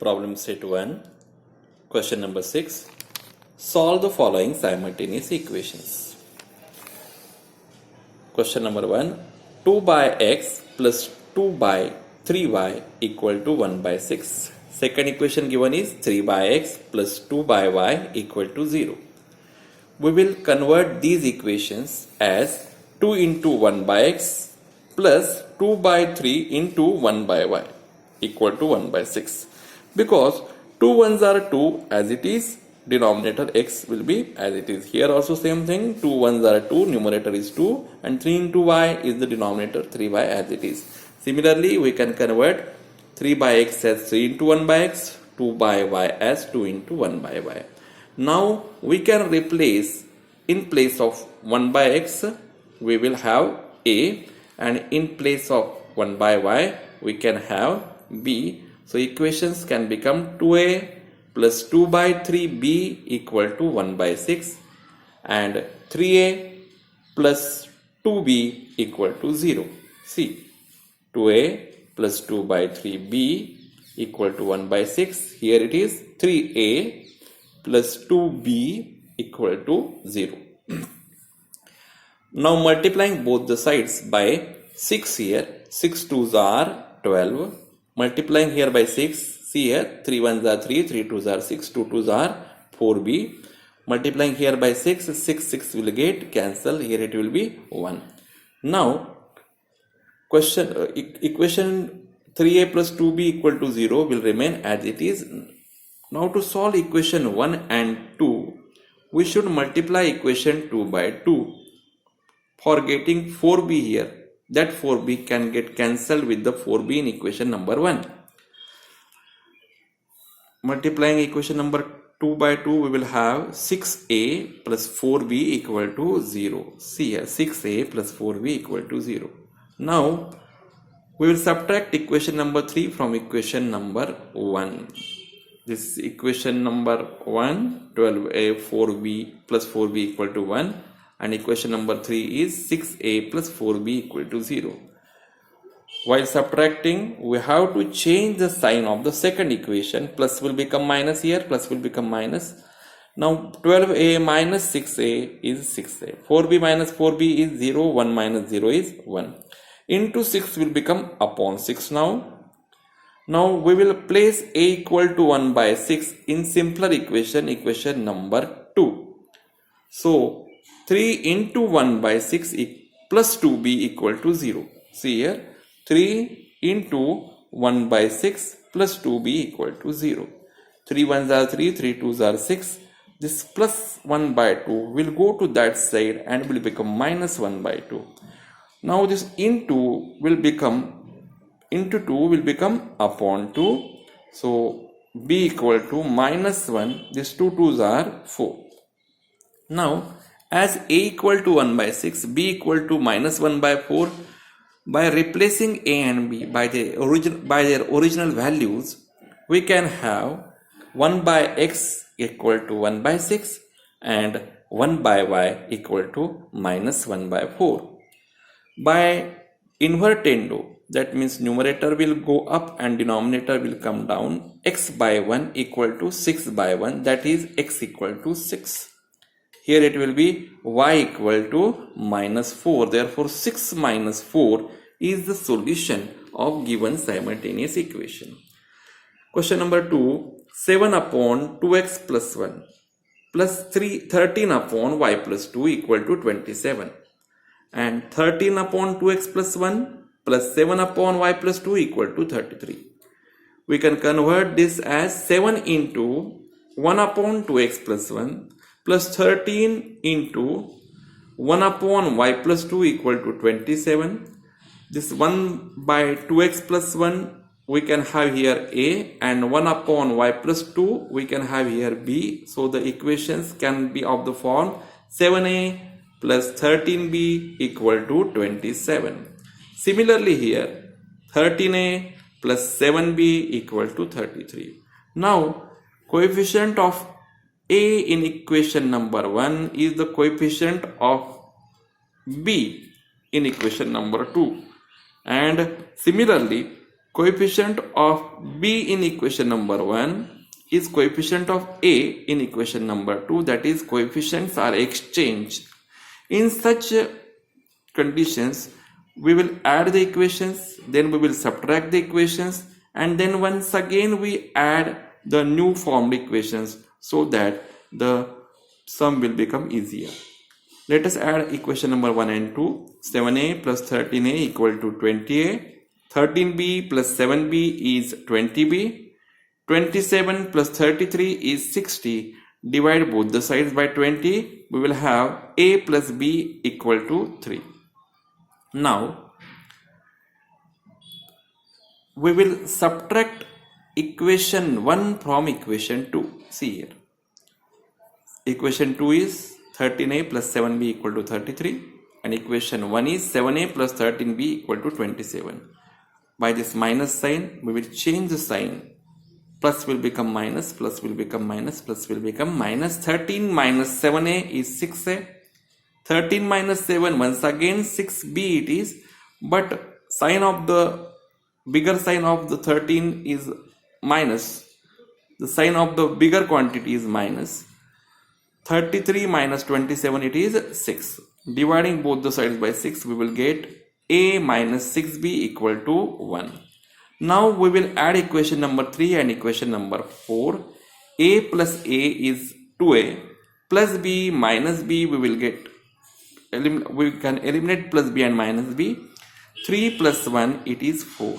Problem set 1. Question number 6. Solve the following simultaneous equations. Question number 1. 2 by x plus 2 by 3y equal to 1 by 6. Second equation given is 3 by x plus 2 by y equal to 0. We will convert these equations as 2 into 1 by x plus 2 by 3 into 1 by y equal to 1 by 6. Because 2 ones are 2 as it is, denominator x will be as it is. Here also same thing, 2 ones are 2, numerator is 2, and 3 into y is the denominator 3y as it is. Similarly, we can convert 3 by x as 3 into 1 by x, 2 by y as 2 into 1 by y. Now we can replace, in place of 1 by x we will have a, and in place of 1 by y we can have b. So equations can become 2a plus 2 by 3b equal to 1 by 6 and 3a plus 2b equal to 0. See, 2a plus 2 by 3b equal to 1 by 6. Here it is 3a plus 2b equal to 0. Now multiplying both the sides by 6 here, 6 2s are 12. Multiplying here by 6, see here 3 1s are 3, 3 2s are 6, 2 2s are 4b. Multiplying here by 6, 6 will get cancel, here it will be 1. Now equation 3a plus 2b equal to 0 will remain as it is. Now to solve equation 1 and 2, we should multiply equation 2 by 2. For getting 4b here, that 4b can get cancelled with the 4b in equation number 1. Multiplying equation number 2 by 2, we will have 6a plus 4b equal to 0. See here, 6a plus 4b equal to 0. Now, we will subtract equation number 3 from equation number 1. This is equation number 1, 12a 4b plus 4b equal to 1. And equation number 3 is 6a plus 4b equal to 0. While subtracting, we have to change the sign of the second equation. Plus will become minus here, plus will become minus. Now 12a minus 6a is 6a. 4b minus 4b is 0, 1 minus 0 is 1. Into 6 will become upon 6 now. Now we will place a equal to 1 by 6 in simpler equation, equation number 2. So 3 into 1 by 6 plus 2b equal to 0. See here, 3 into 1 by 6 plus 2b equal to 0. 3 1s are 3, 3 2s are 6. This plus 1 by 2 will go to that side and will become minus 1 by 2. Now this into 2 will become upon 2. So b equal to minus 1. These 2 2s are 4. Now as a equal to 1 by 6, b equal to minus 1 by 4, by replacing a and b by their original values, we can have 1 by x equal to 1 by 6 and 1 by y equal to minus 1 by 4. By invertendo, that means numerator will go up and denominator will come down, x by 1 equal to 6 by 1, that is x equal to 6. Here it will be y equal to minus 4. Therefore, 6 minus 4 is the solution of given simultaneous equation. Question number 2. 7 upon 2x plus 1 plus 13 upon y plus 2 equal to 27. And 13 upon 2x plus 1 plus 7 upon y plus 2 equal to 33. We can convert this as 7 into 1 upon 2x plus 1 plus 13 into 1 upon y plus 2 equal to 27. This 1 by 2x plus 1 we can have here a, and 1 upon y plus 2 we can have here b. So the equations can be of the form 7a plus 13b equal to 27. Similarly here 13a plus 7b equal to 33. Now coefficient of a in equation number 1 is the coefficient of b in equation number 2, and similarly coefficient of B in equation number 1 is coefficient of A in equation number 2, that is coefficients are exchanged. In such conditions, we will add the equations, then we will subtract the equations, and then once again we add the new formed equations so that the sum will become easier. Let us add equation number 1 and 2. 7a plus 13a equal to 20a. 13b plus 7b is 20b. 27 plus 33 is 60. Divide both the sides by 20. We will have a plus b equal to 3. Now, we will subtract equation 1 from equation 2. See here. Equation 2 is 13a plus 7b equal to 33. And equation 1 is 7a plus 13b equal to 27. By this minus sign, we will change the sign. Plus will become minus, plus will become minus, plus will become minus. 13 minus 7a is 6a. 13 minus 7, once again 6b it is. But sign of the bigger sign of the 13 is minus. The sign of the bigger quantity is minus. 33 minus 27 it is 6. Dividing both the sides by 6, we will get a minus 6b equal to 1. Now we will add equation number 3 and equation number 4. A plus a is 2a plus b minus b, we will get, we can eliminate plus b and minus b. 3 plus 1 it is 4.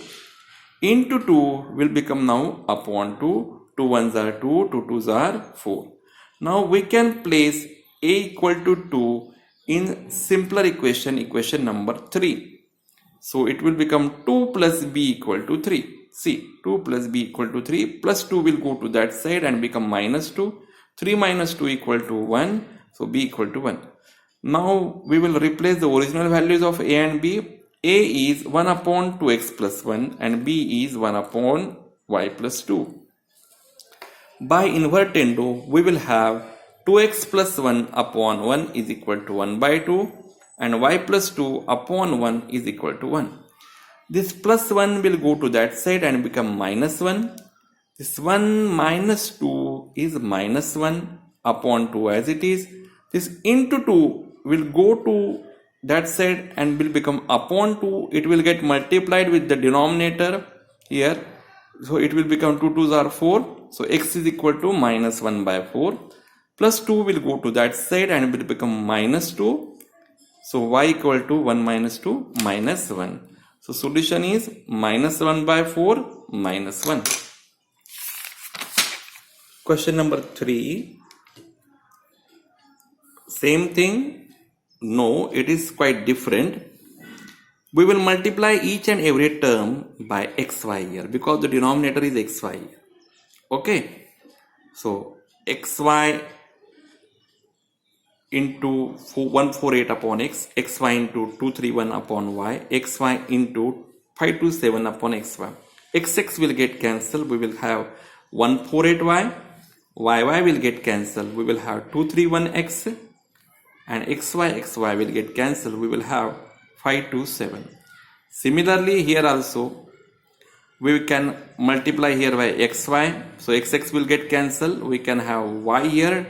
Into 2 will become now upon 2. 2 1s are 2, 2 2s are 4. Now we can place a equal to 2 in simpler equation, equation number 3. So it will become 2 plus b equal to 3. See, 2 plus b equal to 3, plus 2 will go to that side and become minus 2. 3 minus 2 equal to 1. So b equal to 1. Now we will replace the original values of a and b. A is 1 upon 2x plus 1 and b is 1 upon y plus 2. By invertendo, we will have 2x plus 1 upon 1 is equal to 1 by 2 and y plus 2 upon 1 is equal to 1. This plus 1 will go to that side and become minus 1. This 1 minus 2 is minus 1 upon 2 as it is. This into 2 will go to that side and will become upon 2. It will get multiplied with the denominator here. So it will become 2 2s are 4. So x is equal to minus 1 by 4. Plus 2 will go to that side and will become minus 2. So y equal to 1 minus 2 minus 1. So solution is minus 1 by 4 minus 1. Question number 3. Same thing. No, it is quite different. We will multiply each and every term by xy here because the denominator is xy. Okay. So xy into 148 upon x, xy into 231 upon y, xy into 527 upon xy. Xx will get cancelled. We will have 148y. Yy will get cancelled. We will have 231x. And xy will get cancelled. We will have 527. Similarly, here also we can multiply here by xy. So xx will get cancelled. We can have y here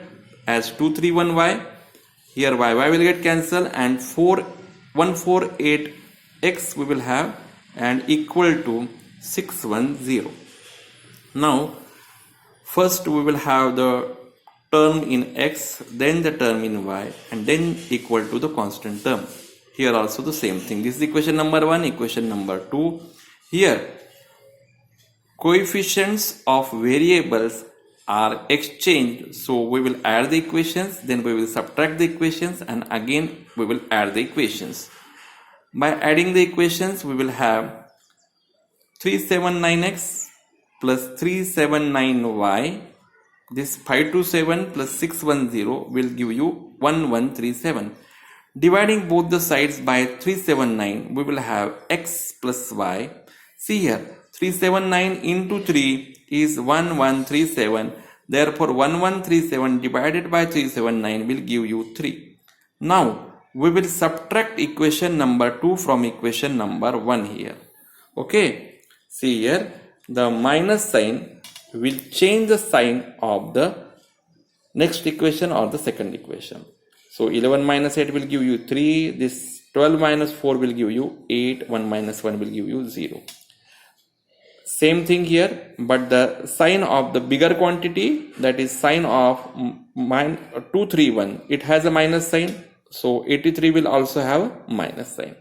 as 231y. Here y will get cancelled and 148x we will have and equal to 610. Now first we will have the term in x, then the term in y, and then equal to the constant term. Here also the same thing. This is equation number 1, equation number 2. Here coefficients of variables are exchanged, so we will add the equations, then we will subtract the equations, and again we will add the equations. By adding the equations, we will have 379x plus 379y. This 527 plus 610 will give you 1137. Dividing both the sides by 379, we will have x plus y. See here, 379 into 3 is 1137. Therefore, 1137 divided by 379 will give you 3. Now, we will subtract equation number 2 from equation number 1 here. Okay. See here, the minus sign will change the sign of the next equation or the second equation. So 11 minus 8 will give you 3. This 12 minus 4 will give you 8. 1 minus 1 will give you 0. Same thing here, but the sign of the bigger quantity, that is sign of 231, it has a minus sign. So 83 will also have a minus sign.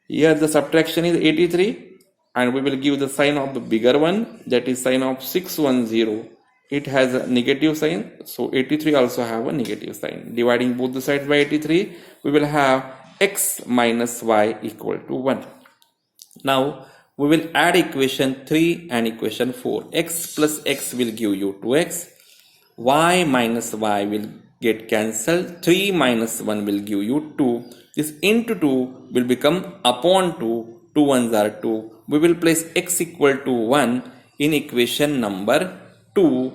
Here the subtraction is 83, and we will give the sign of the bigger one, that is sign of 610. It has a negative sign, so 83 also have a negative sign. Dividing both the sides by 83, we will have x minus y equal to 1. Now we will add equation 3 and equation 4. X plus x will give you 2x. Y minus y will get cancelled. 3 minus 1 will give you 2. This into 2 will become upon 2. 2 ones are 2. We will place x equal to 1 in equation number 2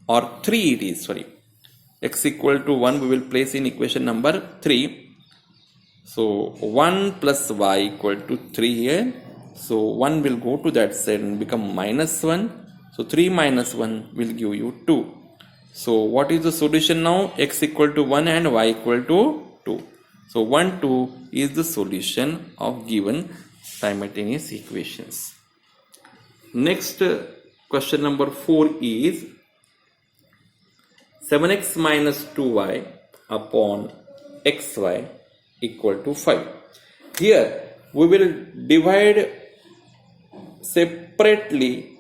or 3 it is, sorry. X equal to 1 we will place in equation number 3. So 1 plus y equal to 3 here. So 1 will go to that side and become minus 1. So 3 minus 1 will give you 2. So what is the solution now? X equal to 1 and y equal to 2. So 1, 2 is the solution of given simultaneous equations. Next question number 4 is 7x minus 2y upon xy equal to 5. Here we will divide separately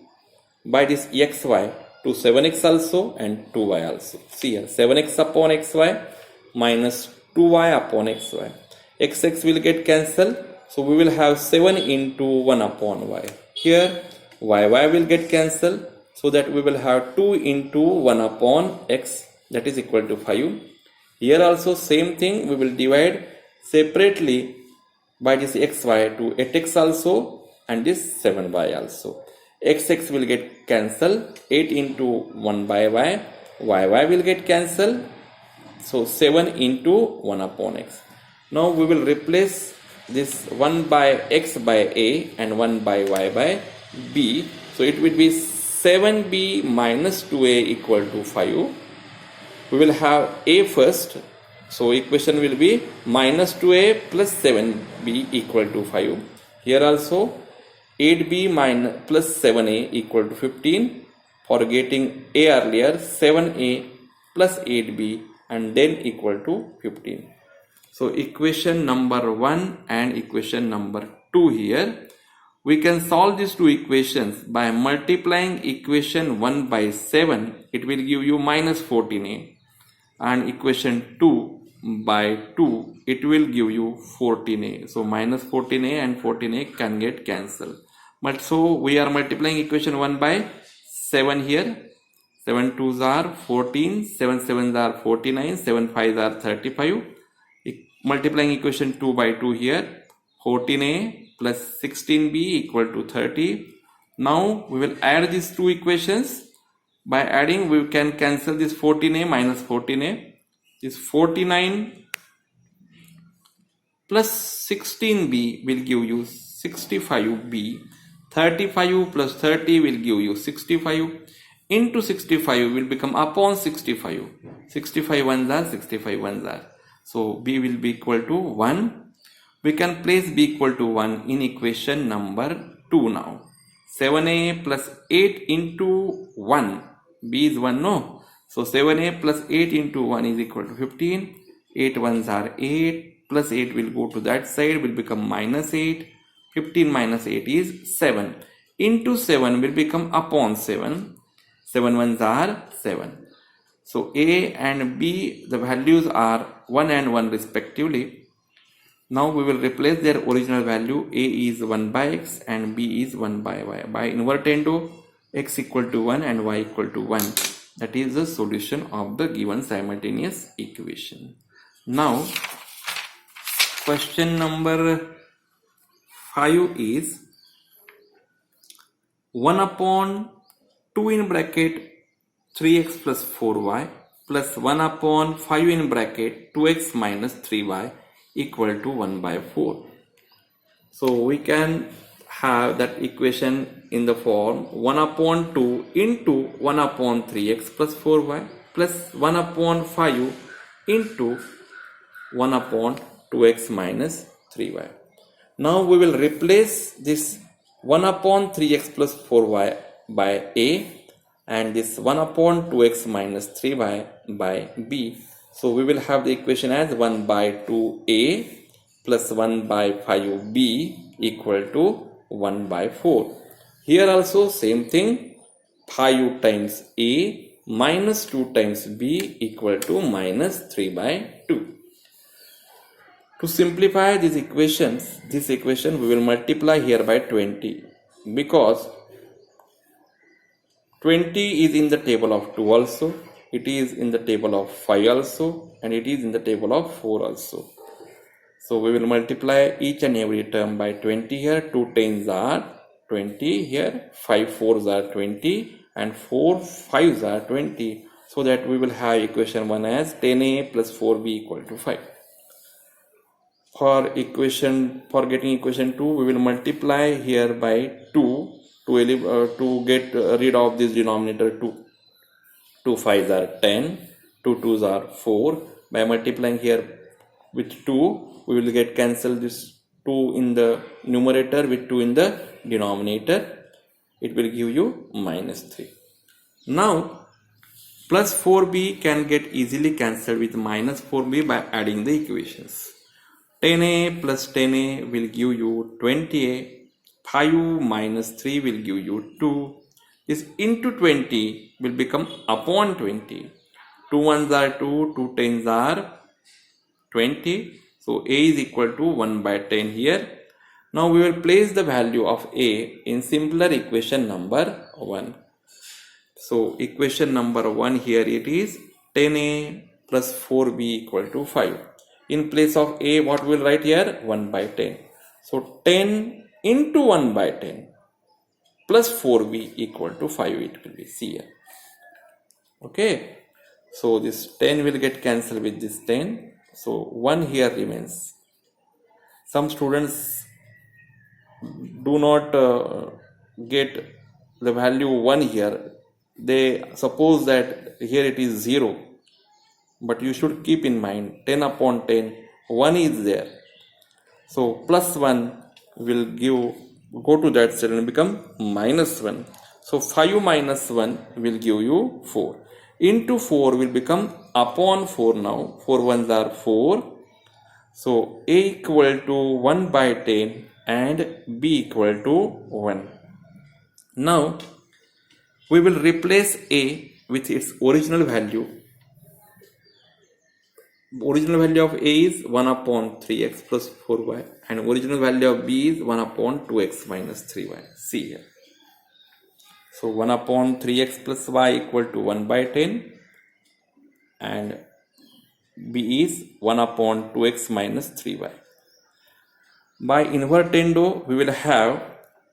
by this xy to 7x also and 2y also. See here, 7x upon xy minus 2y upon xy. Xx will get cancelled, so we will have 7 into 1 upon y. Here yy will get cancelled, so that we will have 2 into 1 upon x, that is equal to 5. Here also same thing, we will divide separately by this xy to 8x also and this 7y also. Xx will get cancelled, 8 into 1 by y, yy will get cancelled, so 7 into 1 upon x. Now we will replace this 1 by x by a and 1 by y by b. So it will be 7b minus 2a equal to 5. We will have a first. So equation will be minus 2a plus 7b equal to 5. Here also 8b minus plus 7a equal to 15. For getting a earlier, 7a plus 8b and then equal to 15. So equation number 1 and equation number 2 here. We can solve these two equations by multiplying equation 1 by 7. It will give you minus 14a. And equation 2 by 2, it will give you 14a. So minus 14a and 14a can get cancelled. But so we are multiplying equation 1 by 7 here. 7 2s are 14, 7 7s are 49, 7 5s are 35. Multiplying equation 2 by 2 here. 14a plus 16b equal to 30. Now we will add these two equations. By adding, we can cancel this 14a minus 14a. This 49 plus 16b will give you 65b. 35 plus 30 will give you 65. Into 65 will become upon 65. 65 ones are 65 ones are. So b will be equal to 1. We can place b equal to 1 in equation number 2 now. 7a plus 8 into 1. b is 1, no? So 7a plus 8 into 1 is equal to 15. 8 ones are 8. Plus 8 will go to that side, will become minus 8. 15 minus 8 is 7. Into 7 will become upon 7. 7 ones are 7. So a and b, the values are 1 and 1 respectively. Now we will replace their original value. A is 1 by x and b is 1 by y. By invertendo, x equal to 1 and y equal to 1. That is the solution of the given simultaneous equation. Now, question number 5 is 1 upon 2 in bracket 3x plus 4y plus 1 upon 5 in bracket 2x minus 3y equal to 1 by 4. So we can have that equation in the form 1 upon 2 into 1 upon 3x plus 4y plus 1 upon 5 into 1 upon 2x minus 3y. Now we will replace this 1 upon 3x plus 4y by a and this 1 upon 2x minus 3y by b. So we will have the equation as 1 by 2a plus 1 by 5b equal to 1 by 4. Here also same thing, 5 times a minus 2 times b equal to minus 3 by 2. To simplify these equations, this equation we will multiply here by 20 because 20 is in the table of 2 also, it is in the table of 5 also, and it is in the table of 4 also. So we will multiply each and every term by 20 here. 2 tens are 20 here, 5 fours are 20 and 4 fives are 20. So that we will have equation 1 as 10a plus 4b equal to 5. For getting equation 2, we will multiply here by 2 to get rid of this denominator 2. 2 5s are 10, 2 2s are 4. By multiplying here with 2, we will get cancel this 2 in the numerator with 2 in the denominator. It will give you minus 3. Now plus 4b can get easily cancelled with minus 4b by adding the equations. 10a plus 10a will give you 20a, 5 minus 3 will give you 2. This into 20 will become upon 20. 2 ones are 2, 2 tens are 20. So a is equal to 1 by 10 here. Now we will place the value of a in simpler equation number 1. So equation number 1 here it is 10a plus 4b equal to 5. In place of a, what we will write here? 1 by 10. So 10 into 1 by 10 plus 4b equal to 5 it will be here. Okay. So this 10 will get cancelled with this 10. So 1 here remains. Some students do not get the value 1 here. They suppose that here it is 0. But you should keep in mind 10 upon 10, 1 is there. So plus 1 will go to that cell and become minus 1. So 5 minus 1 will give you 4. Into 4 will become upon 4 now. 4 ones are 4. So a equal to 1 by 10 and b equal to 1. Now we will replace a with its original value. Original value of a is 1 upon 3x plus 4y and original value of b is 1 upon 2x minus 3y. See here. So 1 upon 3x plus y equal to 1 by 10 and b is 1 upon 2x minus 3y. By invertendo we will have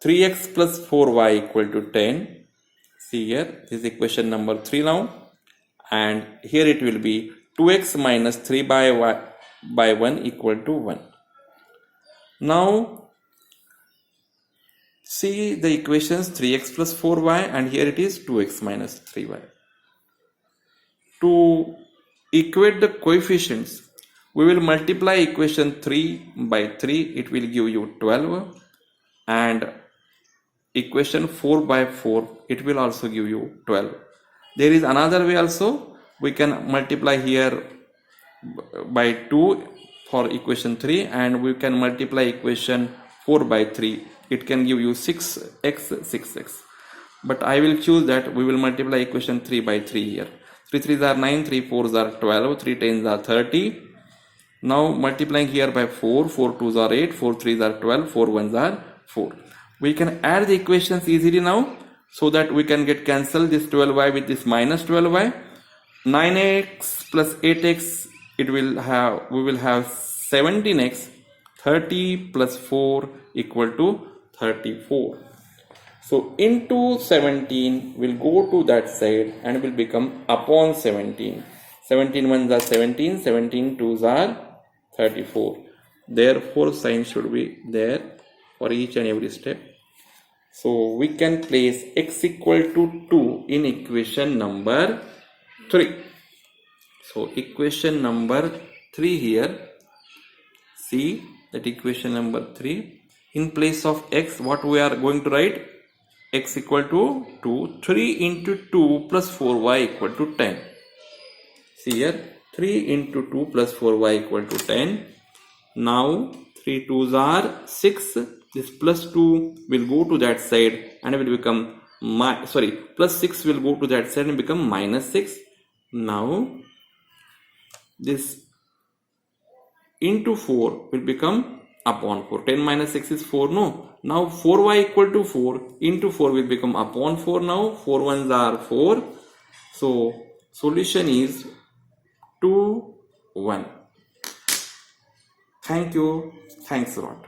3x plus 4y equal to 10. See here, this is equation number 3 now, and here it will be 2x minus 3 by 1 equal to 1. Now see the equations 3x plus 4y and here it is 2x minus 3y. To equate the coefficients, we will multiply equation 3 by 3, it will give you 12, and equation 4 by 4, it will also give you 12. There is another way also. We can multiply here by 2 for equation 3 and we can multiply equation 4 by 3. It can give you 6x, 6x. But I will choose that we will multiply equation 3 by 3 here. 3 3s are 9, 3 4s are 12, 3 10s are 30. Now multiplying here by 4, 4 2s are 8, 4 3s are 12, 4 1s are 4. We can add the equations easily now so that we can get cancelled this 12y with this minus 12y. 9x plus 8x we will have 17x. 30 plus 4 equal to 34. So into 17 will go to that side and will become upon 17. 17 ones are 17, 17 twos are 34. Therefore sign should be there for each and every step. So we can place x equal to 2 in equation number 3. So equation number 3 here. See that equation number 3. In place of x, what we are going to write? X equal to 2. 3 into 2 plus 4y equal to 10. See here, 3 into 2 plus 4y equal to 10. Now 3 2s are 6. This plus 2 will go to that side and will become plus 6 will go to that side and become minus 6. Now this into 4 will become upon 4. 10 minus 6 is 4, no? Now 4y equal to 4 into 4 will become upon 4 now. 4 ones are 4. So solution is 2, 1. Thank you. Thanks a lot.